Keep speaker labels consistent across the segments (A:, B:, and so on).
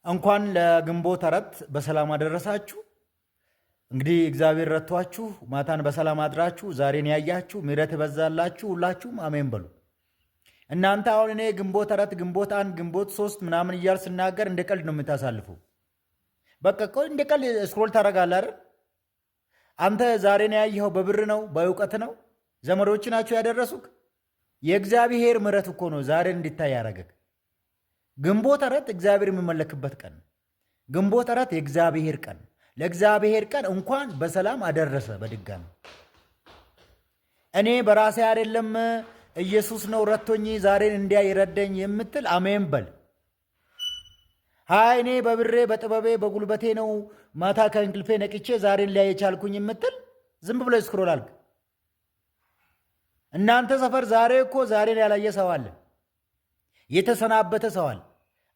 A: እንኳን ለግንቦት አራት በሰላም አደረሳችሁ። እንግዲህ እግዚአብሔር ረቷችሁ ማታን በሰላም አድራችሁ ዛሬን ያያችሁ ምሕረት በዛላችሁ ሁላችሁም አሜን በሉ። እናንተ አሁን እኔ ግንቦት አራት ግንቦት አንድ ግንቦት ሶስት ምናምን እያል ስናገር እንደ ቀልድ ነው የምታሳልፉ። በቃ እንደ ቀልድ ስክሮል ታደርጋለህ አይደል? አንተ ዛሬን ያየኸው በብር ነው በእውቀት ነው ዘመዶች ናቸው ያደረሱክ። የእግዚአብሔር ምሕረት እኮ ነው ዛሬን እንድታይ ያደረገክ። ግንቦት አራት እግዚአብሔር የሚመለክበት ቀን፣ ግንቦት አራት የእግዚአብሔር ቀን። ለእግዚአብሔር ቀን እንኳን በሰላም አደረሰ። በድጋሚ እኔ በራሴ አይደለም ኢየሱስ ነው ረቶኝ ዛሬን እንዲያ ይረደኝ የምትል አሜን በል። ሃይ እኔ በብሬ በጥበቤ በጉልበቴ ነው ማታ ከእንቅልፌ ነቅቼ ዛሬን ላይ የቻልኩኝ የምትል ዝም ብሎ ስክሮል አልክ። እናንተ ሰፈር ዛሬ እኮ ዛሬን ያላየ ሰው አለ፣ የተሰናበተ ሰው አለ።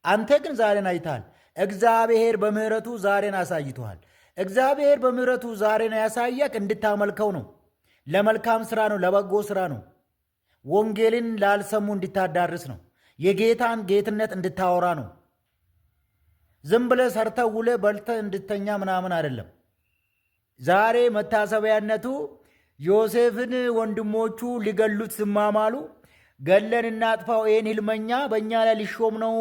A: አንተ ግን ዛሬን አይተሃል። እግዚአብሔር በምህረቱ ዛሬን አሳይቶሃል። እግዚአብሔር በምህረቱ ዛሬን ያሳያክ እንድታመልከው ነው። ለመልካም ስራ ነው፣ ለበጎ ስራ ነው። ወንጌልን ላልሰሙ እንድታዳርስ ነው። የጌታን ጌትነት እንድታወራ ነው። ዝም ብለህ ሰርተህ ውለህ በልተህ እንድተኛ ምናምን አይደለም። ዛሬ መታሰቢያነቱ ዮሴፍን ወንድሞቹ ሊገሉት ሲማማሉ ገለን እናጥፋው፣ ይህን ህልመኛ በእኛ ላይ ሊሾም ነው፣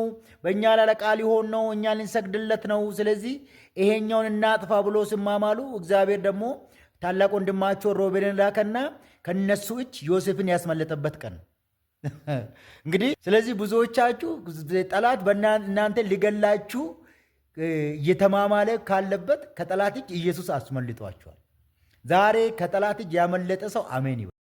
A: በእኛ ላይ አለቃ ሊሆን ነው፣ እኛ ልንሰግድለት ነው፣ ስለዚህ ይሄኛውን እናጥፋ ብሎ ሲማማሉ እግዚአብሔር ደግሞ ታላቅ ወንድማቸው ሮቤልን ላከና ከነሱ እጅ ዮሴፍን ያስመለጠበት ቀን እንግዲህ። ስለዚህ ብዙዎቻችሁ ጠላት በእናንተ ሊገላችሁ እየተማማለ ካለበት ከጠላት እጅ ኢየሱስ አስመልጧቸዋል። ዛሬ ከጠላት እጅ ያመለጠ ሰው አሜን ይበል።